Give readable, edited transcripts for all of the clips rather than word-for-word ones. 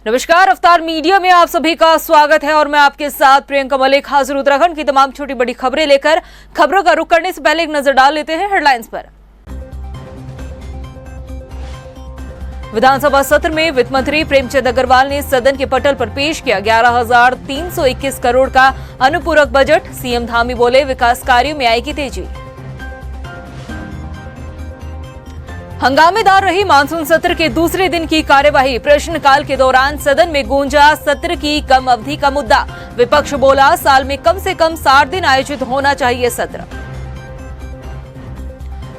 नमस्कार, अवतार मीडिया में आप सभी का स्वागत है और मैं आपके साथ प्रियंका मलिक हाजिर उत्तराखंड की तमाम छोटी बड़ी खबरें लेकर। खबरों का रुख करने से पहले एक नजर डाल लेते हैं हेडलाइंस पर। विधानसभा सत्र में वित्त मंत्री प्रेमचंद अग्रवाल ने सदन के पटल पर पेश किया 11,321 करोड़ का अनुपूरक बजट। सीएम धामी बोले, विकास कार्यों में आएगी तेजी। हंगामेदार रही मानसून सत्र के दूसरे दिन की कार्यवाही। प्रश्नकाल के दौरान सदन में गूंजा सत्र की कम अवधि का मुद्दा। विपक्ष बोला, साल में कम से कम 60 दिन आयोजित होना चाहिए सत्र।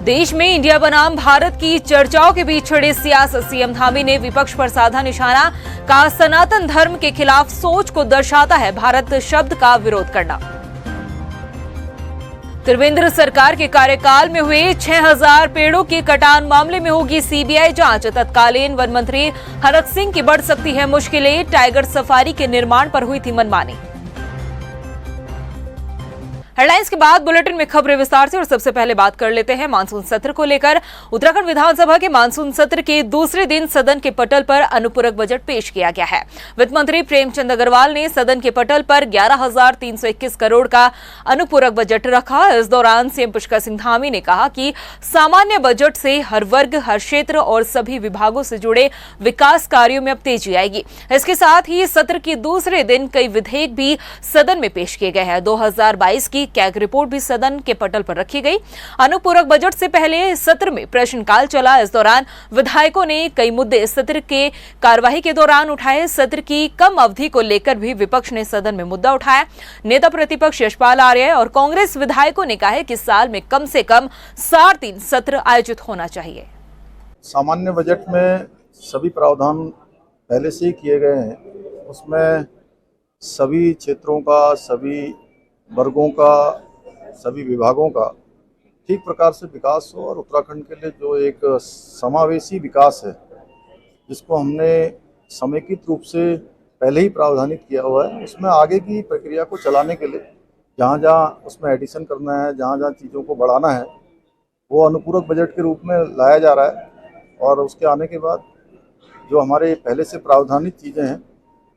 देश में इंडिया बनाम भारत की चर्चाओं के बीच छिड़ी सियासत। सीएम धामी ने विपक्ष पर साधा निशाना, कहा सनातन धर्म के खिलाफ सोच को दर्शाता है भारत शब्द का विरोध करना। त्रिवेंद्र सरकार के कार्यकाल में हुए 6000 पेड़ों के कटान मामले में होगी सीबीआई जांच। तत्कालीन वन मंत्री हरक सिंह की बढ़ सकती है मुश्किलें। टाइगर सफारी के निर्माण पर हुई थी मनमानी। हेडलाइंस के बाद बुलेटिन में खबरें विस्तार से और सबसे पहले बात कर लेते हैं मानसून सत्र को लेकर। उत्तराखंड विधानसभा के मानसून सत्र के दूसरे दिन सदन के पटल पर अनुपूरक बजट पेश किया गया है। वित्त मंत्री प्रेमचंद अग्रवाल ने सदन के पटल पर 11,321 करोड़ का अनुपूरक बजट रखा। इस दौरान सीएम पुष्कर सिंह धामी ने कहा कि सामान्य बजट से हर वर्ग, हर क्षेत्र और सभी विभागों से जुड़े विकास कार्यों में अब तेजी आएगी। इसके साथ ही सत्र के दूसरे दिन कई विधेयक भी सदन में पेश किए गए हैं। 2022 की कैग रिपोर्ट भी सदन के पटल पर रखी गई। अनुपूरक बजट से पहले सत्र में प्रश्नकाल चला। इस दौरान विधायकों ने कई मुद्दे सत्र के कार्यवाही के दौरान उठाए। सत्र की कम अवधि को लेकर भी विपक्ष ने सदन में मुद्दा उठाया। नेता प्रतिपक्ष यशपाल आर्य और कांग्रेस विधायकों ने कहा है कि साल में कम से कम 60 दिन सत्र आयोजित होना चाहिए। सामान्य बजट में सभी प्रावधान पहले से ही किए गए हैं। उसमें सभी क्षेत्रों का, सभी वर्गों का, सभी विभागों का ठीक प्रकार से विकास हो और उत्तराखंड के लिए जो एक समावेशी विकास है, जिसको हमने समेकित रूप से पहले ही प्रावधानित किया हुआ है, उसमें आगे की प्रक्रिया को चलाने के लिए जहाँ जहाँ उसमें एडिशन करना है, जहाँ जहाँ चीज़ों को बढ़ाना है, वो अनुपूरक बजट के रूप में लाया जा रहा है। और उसके आने के बाद जो हमारे पहले से प्रावधानित चीज़ें हैं,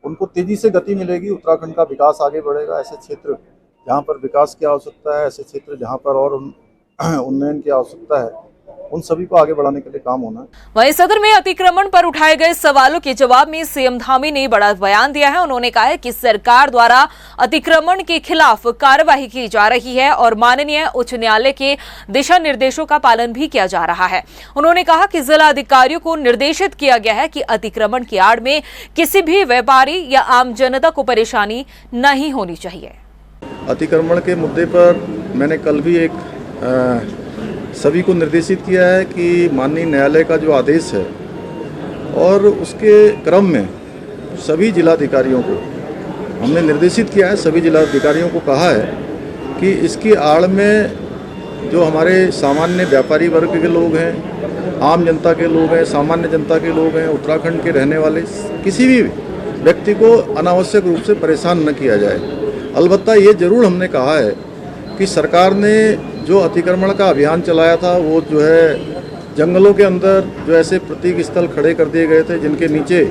उनको तेज़ी से गति मिलेगी। उत्तराखंड का विकास आगे बढ़ेगा। ऐसे क्षेत्र जहाँ पर विकास की आवश्यकता है, ऐसे क्षेत्र जहाँ पर और उन्नयन की आवश्यकता है, उन सभी को आगे बढ़ाने के लिए काम होना है। वहीं सदन में अतिक्रमण पर उठाए गए सवालों के जवाब में सीएम धामी ने बड़ा बयान दिया है। उन्होंने कहा है कि सरकार द्वारा अतिक्रमण के खिलाफ कार्यवाही की जा रही है और माननीय उच्च न्यायालय के दिशा निर्देशों का पालन भी किया जा रहा है। उन्होंने कहा कि जिला अधिकारियों को निर्देशित किया गया है कि अतिक्रमण की आड़ में किसी भी व्यापारी या आम जनता को परेशानी नहीं होनी चाहिए। अतिक्रमण के मुद्दे पर मैंने कल भी एक सभी को निर्देशित किया है कि माननीय न्यायालय का जो आदेश है और उसके क्रम में सभी जिलाधिकारियों को हमने निर्देशित किया है, सभी जिलाधिकारियों को कहा है कि इसकी आड़ में जो हमारे सामान्य व्यापारी वर्ग के लोग हैं, आम जनता के लोग हैं, सामान्य जनता के लोग हैं, उत्तराखंड के रहने वाले किसी भी व्यक्ति को अनावश्यक रूप से परेशान न किया जाए। अलबत्ता ये ज़रूर हमने कहा है कि सरकार ने जो अतिक्रमण का अभियान चलाया था, वो जो है जंगलों के अंदर जो ऐसे प्रतीक स्थल खड़े कर दिए गए थे जिनके नीचे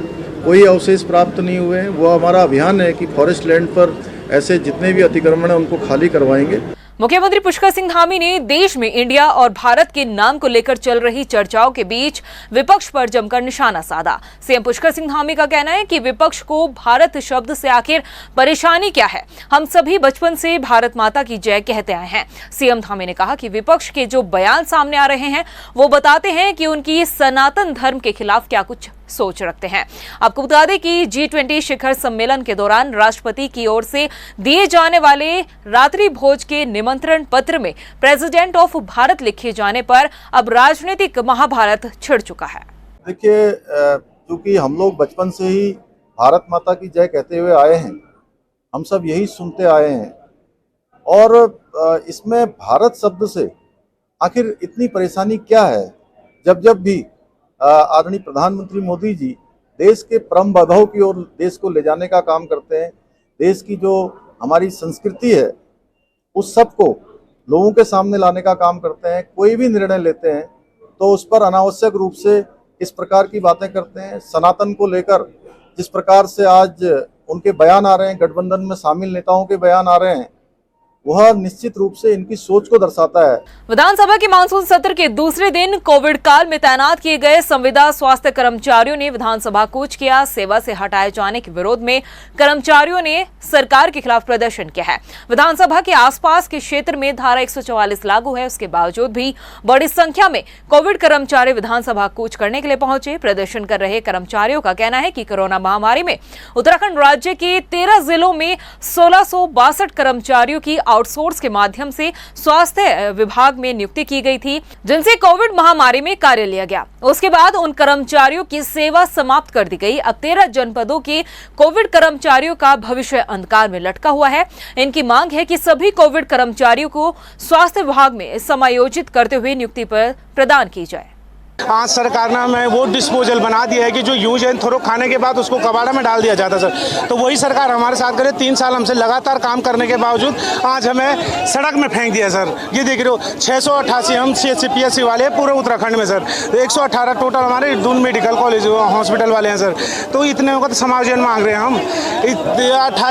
कोई अवशेष प्राप्त नहीं हुए हैं, वो हमारा अभियान है कि फॉरेस्ट लैंड पर ऐसे जितने भी अतिक्रमण हैं उनको खाली करवाएंगे। मुख्यमंत्री पुष्कर सिंह धामी ने देश में इंडिया और भारत के नाम को लेकर चल रही चर्चाओं के बीच विपक्ष पर जमकर निशाना साधा। सीएम पुष्कर सिंह धामी का कहना है कि विपक्ष को भारत शब्द से आखिर परेशानी क्या है। हम सभी बचपन से भारत माता की जय कहते आए हैं। सीएम धामी ने कहा कि विपक्ष के जो बयान सामने आ रहे हैं वो बताते हैं कि उनकी सनातन धर्म के खिलाफ क्या कुछ सोच रखते हैं। आपको बता दें कि G20 शिखर सम्मेलन के दौरान राष्ट्रपति की ओर से दिए जाने वाले रात्रि भोज के निमंत्रण पत्र में प्रेसिडेंट ऑफ भारत लिखे जाने पर अब राजनीतिक महाभारत छिड़ चुका है। देखिए, क्योंकि हम लोग बचपन से ही भारत माता की जय कहते हुए आए हैं, हम सब यही सुनते आए हैं और इसमें भारत शब्द से आखिर इतनी परेशानी क्या है। जब भी आदरणीय प्रधानमंत्री मोदी जी देश के परम वैभव की ओर देश को ले जाने का काम करते हैं, देश की जो हमारी संस्कृति है उस सब को लोगों के सामने लाने का काम करते हैं, कोई भी निर्णय लेते हैं तो उस पर अनावश्यक रूप से इस प्रकार की बातें करते हैं। सनातन को लेकर जिस प्रकार से आज उनके बयान आ रहे हैं, गठबंधन में शामिल नेताओं के बयान आ रहे हैं, वह निश्चित रूप से इनकी सोच को दर्शाता है। विधानसभा के मानसून सत्र के दूसरे दिन कोविड काल में तैनात किए गए संविदा स्वास्थ्य कर्मचारियों ने विधानसभा कूच किया। सेवा से हटाए जाने के विरोध में कर्मचारियों ने सरकार के खिलाफ प्रदर्शन किया है। विधानसभा के आसपास के क्षेत्र में धारा 144 लागू है, उसके बावजूद भी बड़ी संख्या में कोविड कर्मचारी विधानसभा कूच करने के लिए पहुंचे। प्रदर्शन कर रहे कर्मचारियों का कहना है कि कोरोना महामारी में उत्तराखंड राज्य के 13 जिलों में 1662 कर्मचारियों की आउटसोर्स के माध्यम से स्वास्थ्य विभाग में नियुक्ति की गई थी, जिनसे कोविड महामारी में कार्य लिया गया। उसके बाद उन कर्मचारियों की सेवा समाप्त कर दी गई। अब 13 जनपदों के कोविड कर्मचारियों का भविष्य अंधकार में लटका हुआ है। इनकी मांग है कि सभी कोविड कर्मचारियों को स्वास्थ्य विभाग में समायोजित करते हुए नियुक्ति पर प्रदान की जाए। आज सरकार ने हमें वो डिस्पोजल बना दिया है कि जो यूज एंड थ्रो खाने के बाद उसको कबाड़ा में डाल दिया जाता सर, तो वही सरकार हमारे साथ करे। 3 साल हमसे लगातार काम करने के बावजूद आज हमें सड़क में फेंक दिया सर। ये देख रहे हो 688 हम CPSC वाले हैं पूरे उत्तराखंड में सर, 118 टोटल हमारे दून मेडिकल कॉलेज हॉस्पिटल वाले हैं सर। तो इतने वक्त समायोजन मांग रहे हैं हम।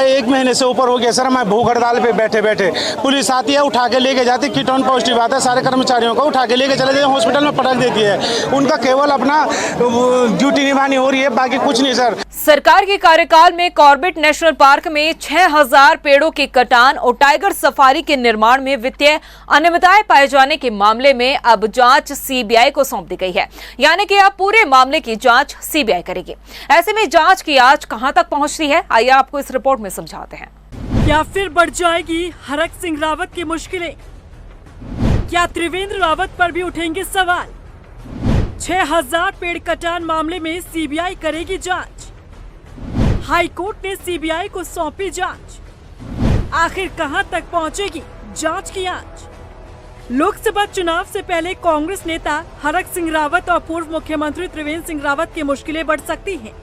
1 महीने से ऊपर हो गया सर, हमें भूख हड़ताल पे बैठे बैठे। पुलिस आती है, उठा के लेके जाती, कीटोन पॉजिटिव आता है, सारे कर्मचारियों को उठा के लेके चले जाते, हॉस्पिटल में पटक देती है। उनका केवल अपना ड्यूटी निभानी हो रही है, बाकी कुछ नहीं सर। सरकार के कार्यकाल में कॉर्बेट नेशनल पार्क में 6000 पेड़ों के कटान और टाइगर सफारी के निर्माण में वित्तीय अनियमितताएं पाए जाने के मामले में अब जांच CBI को सौंप दी गई है। यानी कि अब पूरे मामले की जांच CBI करेगी। ऐसे में जांच की आज कहां तक पहुंचती है, आइए आपको इस रिपोर्ट में समझाते हैं। क्या फिर बढ़ जाएगी हरक सिंह रावत की मुश्किलें? क्या त्रिवेंद्र रावत पर भी उठेंगे सवाल? 6000 पेड़ कटान मामले में CBI करेगी जांच। हाई कोर्ट ने CBI को सौंपी जांच। आखिर कहां तक पहुंचेगी जांच की आंच? लोकसभा चुनाव से पहले कांग्रेस नेता हरक सिंह रावत और पूर्व मुख्यमंत्री त्रिवेंद्र सिंह रावत की मुश्किलें बढ़ सकती हैं।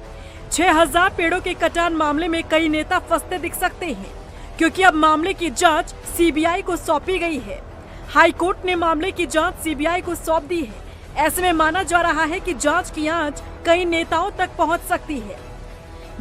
6000 पेड़ों के कटान मामले में कई नेता फंसते दिख सकते हैं, क्योंकि अब मामले की जांच CBI को सौंपी गई है। हाई कोर्ट ने मामले की जांच CBI को सौंप दी है। ऐसे में माना जा रहा है कि जांच की आंच कई नेताओं तक पहुंच सकती है।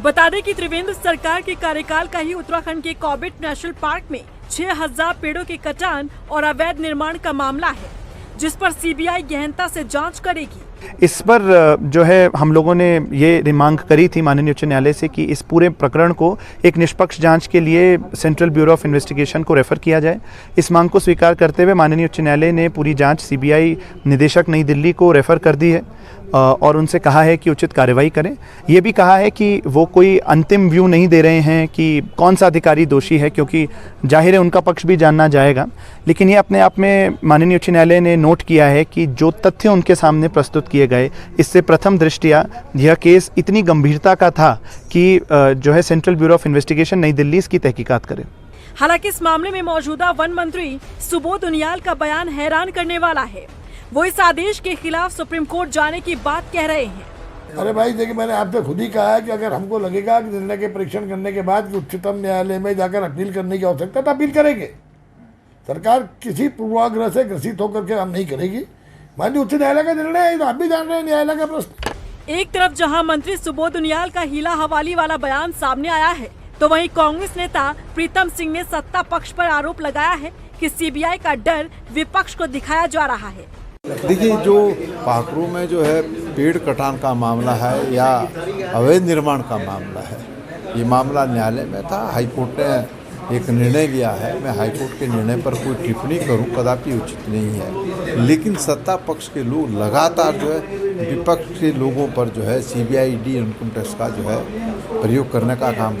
बता दें कि त्रिवेंद्र सरकार के कार्यकाल का ही उत्तराखंड के कॉर्बेट नेशनल पार्क में 6000 पेड़ों के कटान और अवैध निर्माण का मामला है, जिस पर CBI गहनता से जांच करेगी। इस पर जो है हम लोगों ने ये मांग करी थी माननीय उच्च न्यायालय से कि इस पूरे प्रकरण को एक निष्पक्ष जांच के लिए सेंट्रल ब्यूरो ऑफ इन्वेस्टिगेशन को रेफर किया जाए। इस मांग को स्वीकार करते हुए माननीय उच्च न्यायालय ने पूरी जांच CBI निदेशक नई दिल्ली को रेफर कर दी है और उनसे कहा है कि उचित कार्रवाई करें। ये भी कहा है कि वो कोई अंतिम व्यू नहीं दे रहे हैं कि कौन सा अधिकारी दोषी है, क्योंकि जाहिर है उनका पक्ष भी जानना जाएगा। लेकिन ये अपने आप में माननीय उच्च न्यायालय ने नोट किया है कि जो तथ्य उनके सामने प्रस्तुत किए गए, इससे प्रथम दृष्टया यह केस इतनी गंभीरता का था कि जो है सेंट्रल ब्यूरो ऑफ इन्वेस्टिगेशन नई दिल्ली इसकी तहकीकात करे। हालांकि इस मामले में मौजूदा वन मंत्री सुबोध उनियाल का बयान हैरान करने वाला है। वो इस आदेश के खिलाफ सुप्रीम कोर्ट जाने की बात कह रहे हैं। अरे भाई देखिए, मैंने आपसे खुद ही कहा है कि अगर हमको लगेगा कि निर्णय के परीक्षण करने के बाद उच्चतम न्यायालय में जाकर अपील करने की आवश्यकता तो अपील करेंगे। सरकार किसी पूर्वाग्रह से ग्रसित होकर के हम नहीं करेगी। माननीय उच्च न्यायालय का निर्णय है, तो आप भी जान रहे हैं न्यायालय का प्रश्न। एक तरफ जहां मंत्री सुबोध उनियाल का हीला हवाली वाला बयान सामने आया है, तो वहीं कांग्रेस नेता प्रीतम सिंह ने सत्ता पक्ष पर आरोप लगाया है कि CBI का डर विपक्ष को दिखाया जा रहा है। देखिए, जो पाखरू में जो है पेड़ कटान का मामला है या अवैध निर्माण का मामला है, ये मामला न्यायालय में था। हाईकोर्ट ने एक निर्णय लिया है। मैं हाईकोर्ट के निर्णय पर कोई टिप्पणी करूं कदापि उचित नहीं है। लेकिन सत्ता पक्ष के लोग लगातार जो है विपक्ष के लोगों पर जो है CBI ईडी इनकम टैक्स का जो है प्रयोग करने का काम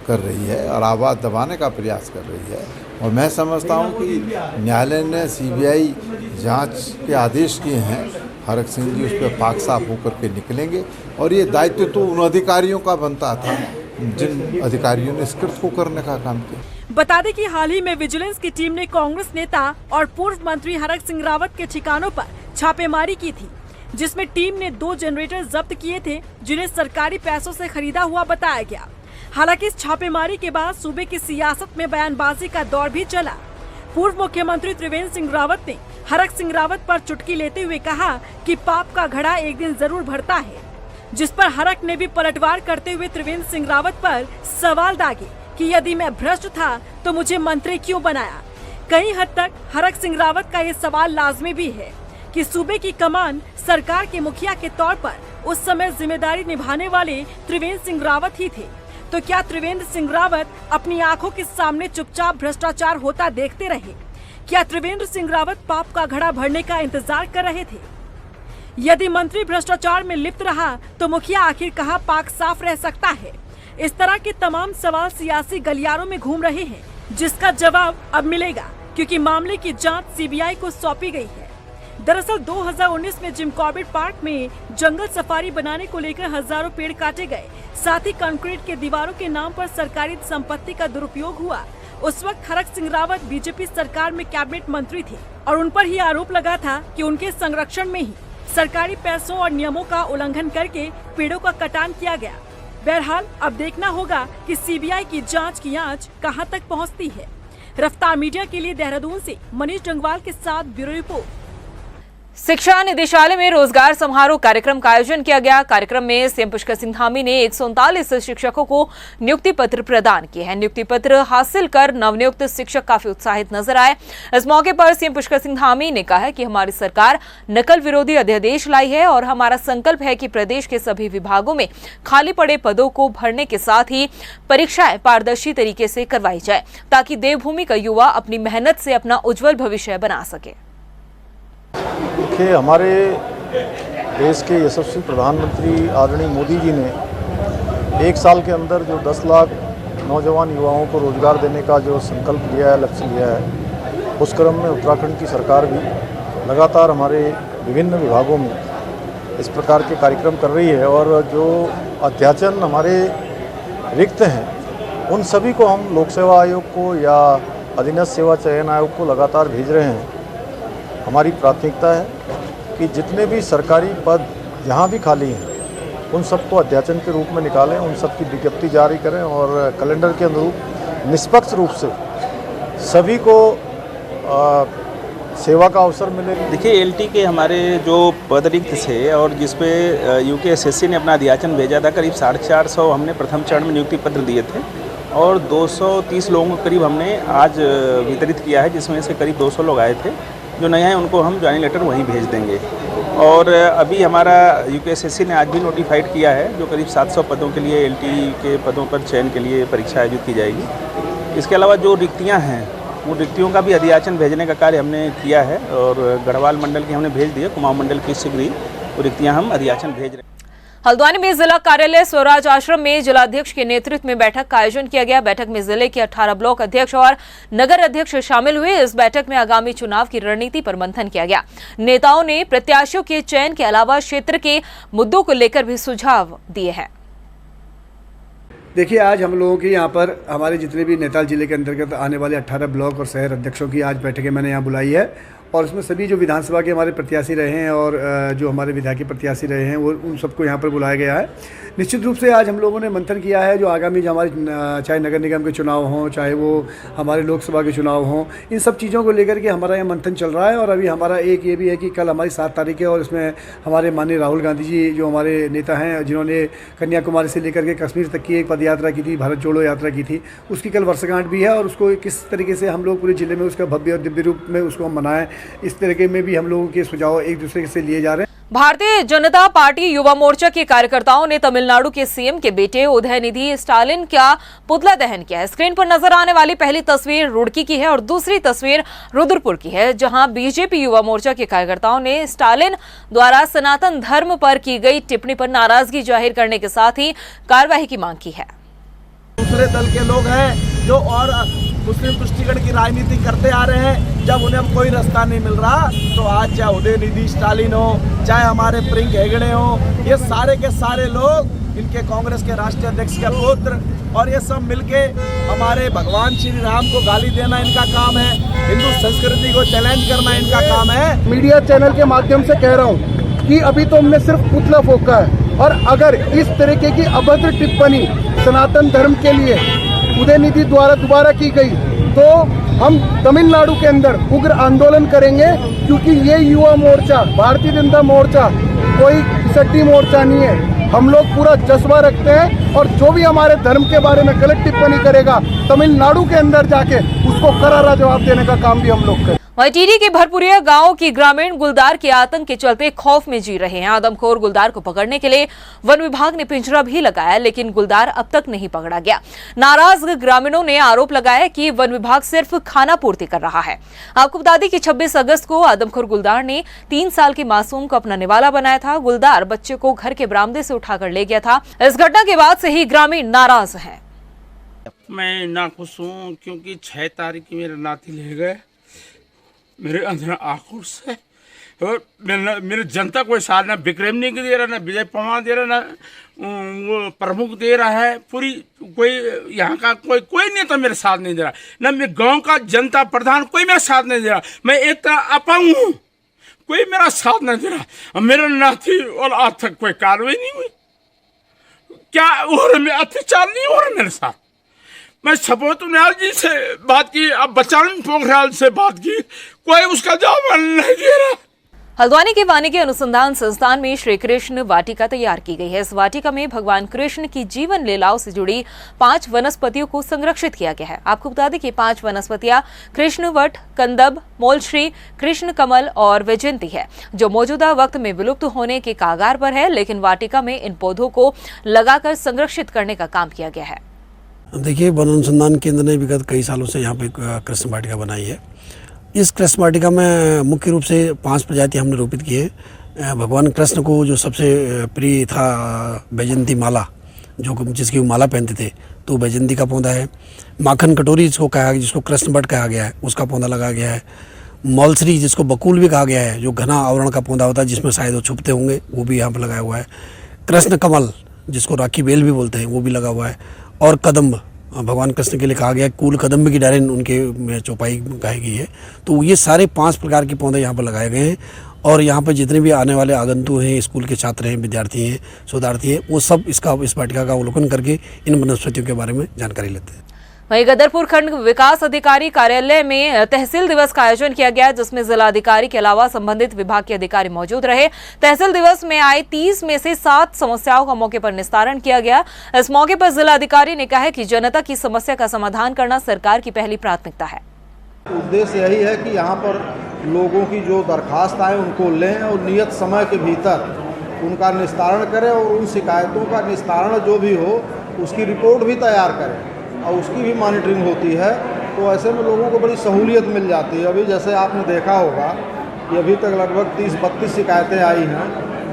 कर रही है और आवाज़ दबाने का प्रयास कर रही है। और मैं समझता हूं कि न्यायालय ने CBI जांच के आदेश किए हैं। हरक सिंह जी उस पर पाक साफ होकर के निकलेंगे और ये दायित्व तो उन अधिकारियों का बनता था जिन अधिकारियों ने इस कृत्य को करने का काम किया। बता दें कि हाल ही में विजिलेंस की टीम ने कांग्रेस नेता और पूर्व मंत्री हरक सिंह रावत के ठिकानों पर छापेमारी की थी, जिसमें टीम ने 2 जनरेटर जब्त किए थे, जिन्हें सरकारी पैसों से खरीदा हुआ बताया गया। हालांकि इस छापेमारी के बाद सूबे की सियासत में बयानबाजी का दौर भी चला। पूर्व मुख्यमंत्री त्रिवेंद्र सिंह रावत ने हरक सिंह रावत पर चुटकी लेते हुए कहा कि पाप का घड़ा एक दिन जरूर भरता है। जिस पर हरक ने भी पलटवार करते हुए त्रिवेंद्र सिंह रावत पर सवाल दागे कि यदि मैं भ्रष्ट था तो मुझे मंत्री क्यों बनाया। कई हद तक हरक सिंह रावत का ये सवाल लाजमी भी है कि सूबे की कमान सरकार के मुखिया के तौर पर उस समय जिम्मेदारी निभाने वाले त्रिवेंद्र सिंह रावत ही थे। तो क्या त्रिवेंद्र सिंह रावत अपनी आंखों के सामने चुपचाप भ्रष्टाचार होता देखते रहे? क्या त्रिवेंद्र सिंह रावत पाप का घड़ा भरने का इंतजार कर रहे थे? यदि मंत्री भ्रष्टाचार में लिप्त रहा तो मुखिया आखिर कहां पाक साफ रह सकता है? इस तरह के तमाम सवाल सियासी गलियारों में घूम रहे हैं, जिसका जवाब अब मिलेगा क्योंकि मामले की जांच सीबीआई को सौंपी गई है। दरअसल 2019 में जिम कॉर्बेट पार्क में जंगल सफारी बनाने को लेकर हजारों पेड़ काटे गए, साथ ही कंक्रीट के दीवारों के नाम पर सरकारी संपत्ति का दुरुपयोग हुआ। उस वक्त हरक सिंह रावत बीजेपी सरकार में कैबिनेट मंत्री थे और उन पर ही आरोप लगा था कि उनके संरक्षण में ही सरकारी पैसों और नियमों का उल्लंघन करके पेड़ों का कटान किया गया। बहरहाल अब देखना होगा कि सीबीआई की जांच की आंच कहां तक पहुंचती है। रफ्तार मीडिया के लिए देहरादून से मनीष डंगवाल के साथ ब्यूरो रिपोर्ट। शिक्षा निदेशालय में रोजगार समारोह कार्यक्रम का आयोजन किया गया। कार्यक्रम में सीएम पुष्कर सिंह धामी ने 139 शिक्षकों को नियुक्ति पत्र प्रदान किए हैं। नियुक्ति पत्र हासिल कर नवनियुक्त शिक्षक काफी उत्साहित नजर आए। इस मौके पर सीएम पुष्कर सिंह धामी ने कहा कि हमारी सरकार नकल विरोधी अध्यादेश लाई है और हमारा संकल्प है कि प्रदेश के सभी विभागों में खाली पड़े पदों को भरने के साथ ही परीक्षाएं पारदर्शी तरीके से करवाई जाए ताकि देवभूमि का युवा अपनी मेहनत से अपना उज्जवल भविष्य बना सके। देखिए, हमारे देश के यशस्वी प्रधानमंत्री आदरणीय मोदी जी ने 1 साल के अंदर जो 10 लाख नौजवान युवाओं को रोजगार देने का जो संकल्प लिया है, लक्ष्य लिया है, उस क्रम में उत्तराखंड की सरकार भी लगातार हमारे विभिन्न विभागों में इस प्रकार के कार्यक्रम कर रही है और जो अध्याचन हमारे रिक्त हैं उन सभी को हम लोक सेवा आयोग को या अधीनस्थ सेवा चयन आयोग को लगातार भेज रहे हैं। हमारी प्राथमिकता है कि जितने भी सरकारी पद जहाँ भी खाली हैं उन सबको अध्याचन के रूप में निकालें, उन सब की विज्ञप्ति जारी करें और कैलेंडर के अनुरूप निष्पक्ष रूप से सभी को सेवा का अवसर मिले। देखिए, एलटी के हमारे जो पद रिक्त थे और जिस पे यूकेएसएससी ने अपना अध्याचन भेजा था, करीब 450 हमने प्रथम चरण में नियुक्ति पत्र दिए थे और 230 लोगों को करीब हमने आज वितरित किया है, जिसमें से करीब 200 लोग आए थे। जो नए हैं उनको हम ज्वाइनिंग लेटर वहीं भेज देंगे। और अभी हमारा यूकेएसएससी ने आज भी नोटिफाइड किया है जो करीब 700 पदों के लिए एलटी के पदों पर चयन के लिए परीक्षा आयोजित की जाएगी। इसके अलावा जो रिक्तियां हैं वो रिक्तियों का भी अध्याचन भेजने का कार्य हमने किया है और गढ़वाल मंडल की हमने भेज दिया, कुमाऊं मंडल की शीघ्र ही वो रिक्तियाँ हम अध्याचन भेज रहे हैं। हल्द्वानी में जिला कार्यालय स्वराज आश्रम में जिलाध्यक्ष के नेतृत्व में बैठक का आयोजन किया गया। बैठक में जिले के 18 ब्लॉक अध्यक्ष और नगर अध्यक्ष शामिल हुए। इस बैठक में आगामी चुनाव की रणनीति पर मंथन किया गया। नेताओं ने प्रत्याशियों के चयन के अलावा क्षेत्र के मुद्दों को लेकर भी सुझाव दिए हैं। देखिए, आज हम लोगों के यहाँ पर हमारे जितने भी नैनीताल जिले के अंतर्गत आने वाले 18 ब्लॉक और शहर अध्यक्षों की आज बैठकें मैंने यहाँ बुलाई है और उसमें सभी जो विधानसभा के हमारे प्रत्याशी रहे हैं और जो हमारे विधायकी प्रत्याशी रहे हैं वो उन सबको यहाँ पर बुलाया गया है। निश्चित रूप से आज हम लोगों ने मंथन किया है जो आगामी जो हमारे चाहे नगर निगम के चुनाव हों, चाहे वो हमारे लोकसभा के चुनाव हों, इन सब चीज़ों को लेकर के हमारा यहाँ मंथन चल रहा है। और अभी हमारा एक ये भी है कि कल हमारी 7 तारीख है और इसमें हमारे माननीय राहुल गांधी जी जो हमारे नेता हैं, जिन्होंने कन्याकुमारी से लेकर के कश्मीर तक की एक पद यात्रा की थी, भारत जोड़ो यात्रा की थी, उसकी कल वर्षगांठ भी है और उसको किस तरीके से हम लोग पूरे ज़िले में उसका भव्य और दिव्य रूप में उसको हम मनाएं, इस तरीके में भी हम लोगों के सुझाव एक दूसरे से लिए जा रहे हैं। भारतीय जनता पार्टी युवा मोर्चा के कार्यकर्ताओं ने तमिलनाडु के सीएम के बेटे उदयनिधि स्टालिन का पुतला दहन किया है। स्क्रीन पर नजर आने वाली पहली तस्वीर रुड़की की है और दूसरी तस्वीर रुद्रपुर की है, जहां बीजेपी युवा मोर्चा के कार्यकर्ताओं ने स्टालिन द्वारा सनातन धर्म पर की गई टिप्पणी पर नाराजगी जाहिर करने के साथ ही कार्यवाही की मांग की है। दूसरे दल के लोग हैं जो और मुस्लिम तुष्टिकरण की राजनीति करते आ रहे हैं, जब उन्हें कोई रास्ता नहीं मिल रहा तो आज चाहे उदयनिधि स्टालिन हो, चाहे हमारे प्रियंक हेगड़े हो, ये सारे के सारे लोग इनके कांग्रेस के राष्ट्रीय अध्यक्ष के पुत्र और ये सब मिलके हमारे भगवान श्री राम को गाली देना इनका काम है, हिंदू संस्कृति को चैलेंज करना इनका काम है। मीडिया चैनल के माध्यम से कह रहा हूँ कि अभी तो हमने सिर्फ पुतला फूंका है और अगर इस तरीके की अभद्र टिप्पणी सनातन धर्म के लिए उदयनिधि द्वारा दोबारा की गई तो हम तमिलनाडु के अंदर उग्र आंदोलन करेंगे, क्योंकि ये युवा मोर्चा, भारतीय जनता मोर्चा कोई सट्टी मोर्चा नहीं है। हम लोग पूरा जज्बा रखते हैं और जो भी हमारे धर्म के बारे में गलत टिप्पणी करेगा तमिलनाडु के अंदर जाके उसको करारा जवाब देने का काम भी हम लोग करें। वहीं टिहरी के भरपुरिया गांव की ग्रामीण गुलदार के आतंक के चलते खौफ में जी रहे हैं। आदमखोर गुलदार को पकड़ने के लिए वन विभाग ने पिंजरा भी लगाया, लेकिन गुलदार अब तक नहीं पकड़ा गया। नाराज ग्रामीणों ने आरोप लगाया कि वन विभाग सिर्फ खाना पूर्ति कर रहा है। आपको बता दें कि 26 अगस्त को आदमखोर गुलदार ने 3 साल के मासूम को अपना निवाला बनाया था। गुलदार बच्चे को घर के बरामदे से उठाकर ले गया था। इस घटना के बाद से ही ग्रामीण नाराज हैं। मैं नाखुश हूँ क्योंकि 6 तारीख की मेरे नाती ले गए। मेरे अंदर आक्रोश है और मेरे जनता कोई साथ ना विक्रम नहीं दे रहा, ना विजय पवार दे रहा, ना वो प्रमुख दे रहा है। पूरी कोई यहाँ का कोई नेता मेरे साथ नहीं दे रहा, ना मेरे गांव का जनता प्रधान कोई मेरा साथ नहीं दे रहा। मैं एक तरह अपंग हूँ, कोई मेरा साथ नहीं दे रहा। मेरा नाती और आज तक कोई कार्रवाई नहीं हुई। क्या हो रहा है? अत्याचार नहीं हो रहा मेरे साथ। मैं सपोत न्याल जी से बात की, अब बचान पोखरियाल से बात की, कोई उसका जवाब नहीं दे रहा। हल्द्वानी के वानिकी अनुसंधान संस्थान में श्री कृष्ण वाटिका तैयार की गई है। इस वाटिका में भगवान कृष्ण की जीवन लीलाओं से जुड़ी 5 वनस्पतियों को संरक्षित किया गया है। आपको बता दें कि 5 वनस्पतियां कृष्णवट, कंदब, मोलश्री, कृष्ण कमल और वैजयंती है, जो मौजूदा वक्त में विलुप्त होने के कागार पर है, लेकिन वाटिका में इन पौधों को लगाकर संरक्षित करने का काम किया गया है। देखिए, वन अनुसंधान केंद्र ने विगत कई सालों से यहाँ पे कृष्ण वाटिका बनाई है। इस कृष्ण वाटिका में मुख्य रूप से 5 प्रजाति हमने रोपित की है। भगवान कृष्ण को जो सबसे प्रिय था वैजयंती माला, जो जिसकी वो माला पहनते थे, तो वैजयंती का पौधा है। माखन कटोरी जिसको कृष्ण वट कहा गया है, उसका पौधा लगाया गया है। मौलश्री जिसको बकुल भी कहा गया है, जो घना आवरण का पौधा होता है जिसमें शायद वो छुपते होंगे, वो भी यहाँ पर लगाया हुआ है। कृष्ण कमल जिसको राखी बेल भी बोलते हैं, वो भी लगा हुआ है। और कदम्ब भगवान कृष्ण के लिए कहा गया, कूल कदम्ब की डायरेक्ट उनके चौपाई गाई गई है। तो ये सारे 5 प्रकार के पौधे यहाँ पर लगाए गए हैं और यहाँ पर जितने भी आने वाले आगंतुक हैं, स्कूल के छात्र हैं, विद्यार्थी हैं, शोधार्थी हैं, वो सब इस वाटिका का अवलोकन करके इन वनस्पतियों के बारे में जानकारी लेते हैं। वहीं गदरपुर खंड विकास अधिकारी कार्यालय में तहसील दिवस का आयोजन किया गया, जिसमें जिलाधिकारी के अलावा संबंधित विभाग के अधिकारी मौजूद रहे। तहसील दिवस में आए 30 में से 7 समस्याओं का मौके पर निस्तारण किया गया। इस मौके पर जिलाधिकारी ने कहा कि जनता की समस्या का समाधान करना सरकार की पहली प्राथमिकता है। उद्देश्य यही है कि यहाँ पर लोगों की जो दरखास्त आए उनको लें और नियत समय के भीतर उनका निस्तारण करें और उन शिकायतों का निस्तारण जो भी हो उसकी रिपोर्ट भी तैयार करें और उसकी भी मॉनिटरिंग होती है। तो ऐसे में लोगों को बड़ी सहूलियत मिल जाती है। अभी जैसे आपने देखा होगा कि अभी तक लगभग 30-32 शिकायतें आई हैं,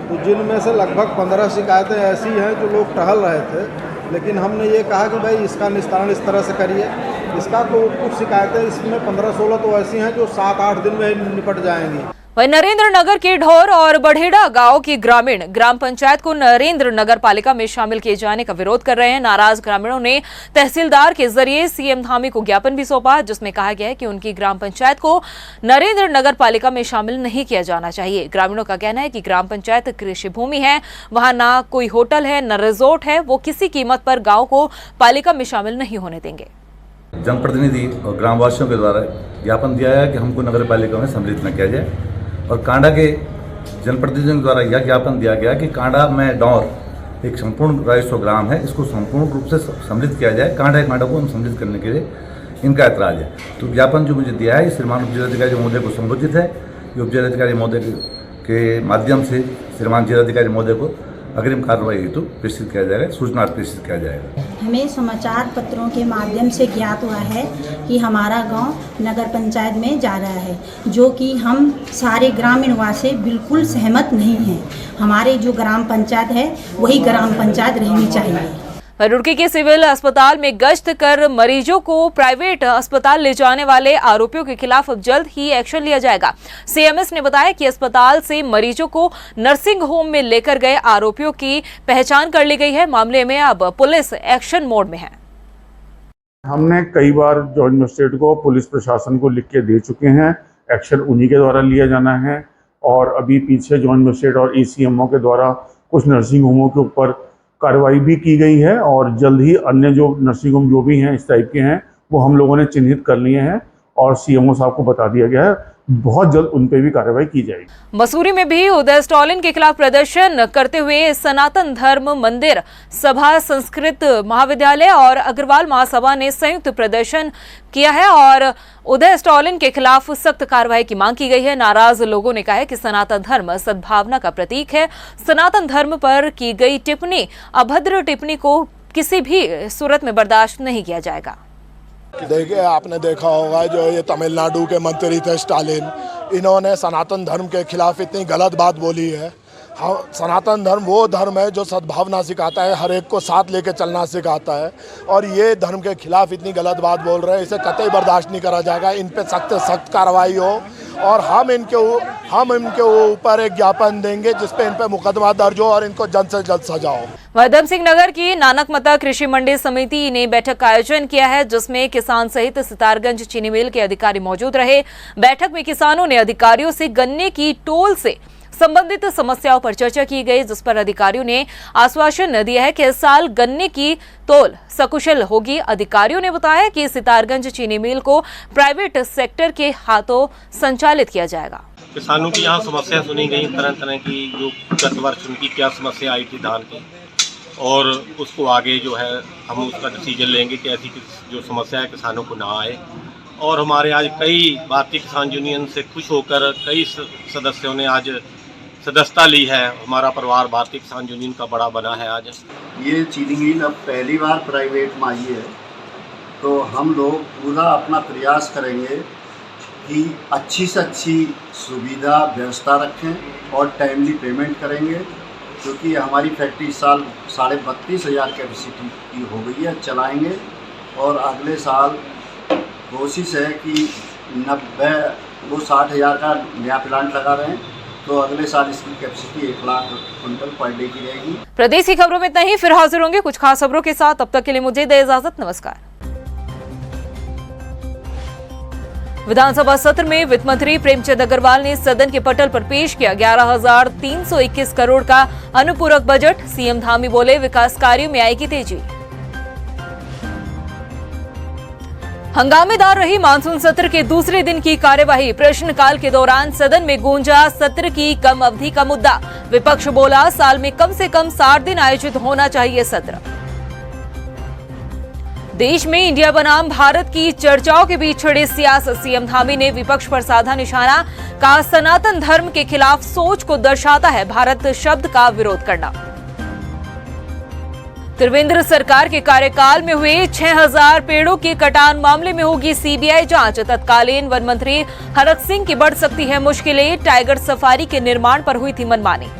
तो जिनमें से लगभग 15 शिकायतें ऐसी हैं जो लोग टहल रहे थे, लेकिन हमने ये कहा कि भाई इसका निस्तारण इस तरह से करिए। इसका तो कुछ शिकायतें इसमें 15-16 तो ऐसी हैं जो 7-8 दिन में ही निपट जाएंगी। वहीं नरेंद्र नगर के ढोर और बढ़ेड़ा गांव की ग्रामीण ग्राम पंचायत को नरेंद्र नगर पालिका में शामिल किए जाने का विरोध कर रहे हैं। नाराज ग्रामीणों ने तहसीलदार के जरिए सीएम धामी को ज्ञापन भी सौंपा, जिसमें कहा गया है कि उनकी ग्राम पंचायत को नरेंद्र नगर पालिका में शामिल नहीं किया जाना चाहिए। ग्रामीणों का कहना है कि ग्राम पंचायत कृषि भूमि है, वहां ना कोई होटल है, न रिजोर्ट है, वो किसी कीमत पर गाँव को पालिका में शामिल नहीं होने देंगे। जनप्रतिनिधि और ग्रामवासियों के द्वारा ज्ञापन दिया है कि हमको नगर पालिका में सम्मिलित न किया जाए, और कांडा के जनप्रतिनिधियों द्वारा यह ज्ञापन दिया गया कि कांडा में डौर एक संपूर्ण राजस्व ग्राम है, इसको संपूर्ण रूप से सम्मिलित किया जाए। कांडा को हम सम्मिलित करने के लिए इनका ऐतराज है। तो ज्ञापन जो मुझे दिया है श्रीमान उप जिलाधिकारी महोदय को संबोधित है। ये उप जिलाधिकारी महोदय के माध्यम से श्रीमान जिलाधिकारी महोदय को अग्रिम कार्रवाई हेतु प्रेषित किया जाएगा, सूचना प्रेषित किया जाएगा। हमें समाचार पत्रों के माध्यम से ज्ञात हुआ है कि हमारा गांव नगर पंचायत में जा रहा है, जो कि हम सारे ग्रामीण वासी बिल्कुल सहमत नहीं हैं। हमारे जो ग्राम पंचायत है वही ग्राम पंचायत रहनी चाहिए। रुड़की के सिविल अस्पताल में गश्त कर मरीजों को प्राइवेट अस्पताल ले जाने वाले आरोपियों के खिलाफ अब जल्द ही एक्शन लिया जाएगा। सीएमएस ने बताया कि अस्पताल से मरीजों को नर्सिंग होम में लेकर गए आरोपियों की पहचान कर ली गई है। मामले में अब पुलिस एक्शन मोड में है। हमने कई बार जॉइंट मजिस्ट्रेट को, पुलिस प्रशासन को लिख के दे चुके हैं। एक्शन उन्हीं के द्वारा लिया जाना है और अभी पीछे जॉइंट मजिस्ट्रेट और एसीएमओ के द्वारा कुछ नर्सिंग होमों के ऊपर कार्रवाई भी की गई है और जल्द ही अन्य जो नर्सिंग होम जो भी हैं इस टाइप के हैं वो हम लोगों ने चिन्हित कर लिए हैं और सीएमओ साहब को बता दिया गया है। बहुत जल्द उन पर भी कार्रवाई की जाएगी। मसूरी में भी उदय स्टॉलिन के खिलाफ प्रदर्शन करते हुए सनातन धर्म मंदिर सभा, संस्कृत महाविद्यालय और अग्रवाल महासभा ने संयुक्त प्रदर्शन किया है और उदय स्टॉलिन के खिलाफ सख्त कार्रवाई की मांग की गई है। नाराज लोगों ने कहा है कि सनातन धर्म सद्भावना का प्रतीक है। सनातन धर्म पर की गई टिप्पणी, अभद्र टिप्पणी को किसी भी सूरत में बर्दाश्त नहीं किया जाएगा। देखिए, आपने देखा होगा जो ये तमिलनाडु के मंत्री थे स्टालिन, इन्होंने सनातन धर्म के खिलाफ इतनी गलत बात बोली है। हाँ, सनातन धर्म वो धर्म है जो सद्भावना सिखाता है, हर एक को साथ लेके चलना सिखाता है, और ये धर्म के खिलाफ इतनी गलत बात बोल रहे हैं, इसे कतई बर्दाश्त नहीं करा जाएगा। इन पे सख्त सख्त कार्रवाई हो और हम इनके ऊपर एक ज्ञापन देंगे जिस पे इन पे मुकदमा दर्ज हो और इनको जल्द से जल्द सजा हो। वर्धम सिंह नगर की नानकमता कृषि मंडी समिति ने बैठक का आयोजन किया है, जिसमें किसान सहित सितारगंज चीनी मिल के अधिकारी मौजूद रहे। बैठक में किसानों ने अधिकारियों से गन्ने की टोल से संबंधित समस्याओं पर चर्चा की गई, जिस पर अधिकारियों ने आश्वासन दिया है कि इस साल गन्ने की तोल सकुशल होगी। अधिकारियों ने बताया कि सितारगंज चीनी मिल को प्राइवेट सेक्टर के हाथों संचालित किया जाएगा। किसानों की यहाँ समस्या सुनी गई, तरह तरह की, जो गत वर्ष उनकी क्या समस्या आई थी धान की, और उसको आगे जो है हम उसका डिसीजन लेंगे कि ऐसी जो समस्या है किसानों को ना आए। और हमारे आज कई भारतीय किसान यूनियन से खुश होकर कई सदस्यों ने आज सदस्यता ली है। हमारा परिवार भारतीय किसान यूनियन का बड़ा बना है। आज ये चीनी मिल अब पहली बार प्राइवेट में आई है, तो हम लोग पूरा अपना प्रयास करेंगे कि अच्छी से अच्छी सुविधा व्यवस्था रखें और टाइमली पेमेंट करेंगे, क्योंकि हमारी फैक्ट्री इस साल 32,500 कैपेसिटी की हो गई है, चलाएंगे। और अगले साल कोशिश है कि 60,000 का नया प्लांट लगा रहे हैं, तो अगले साल इसकी capacity 1 lakh quintal per day की रहेगी। प्रदेश की खबरों में इतना ही, फिर हाजिर होंगे कुछ खास खबरों के साथ। तब तक के लिए मुझे दे इजाजत, नमस्कार। विधानसभा सत्र में वित्त मंत्री प्रेमचंद अग्रवाल ने सदन के पटल पर पेश किया 11,321 करोड़ का अनुपूरक बजट। सीएम धामी बोले, विकास कार्यों में आएगी तेजी। हंगामेदार रही मानसून सत्र के दूसरे दिन की कार्यवाही। प्रश्नकाल के दौरान सदन में गूंजा सत्र की कम अवधि का मुद्दा। विपक्ष बोला, साल में कम से कम 60 दिन आयोजित होना चाहिए सत्र। देश में इंडिया बनाम भारत की चर्चाओं के बीच छिड़ी सियासत। सीएम धामी ने विपक्ष पर साधा निशाना, कहा सनातन धर्म के खिलाफ सोच को दर्शाता है भारत शब्द का विरोध करना। त्रिवेंद्र सरकार के कार्यकाल में हुए 6,000 पेड़ों के कटान मामले में होगी सीबीआई जांच। तत्कालीन वन मंत्री हरक सिंह की बढ़ सकती है मुश्किलें। टाइगर सफारी के निर्माण पर हुई थी मनमानी।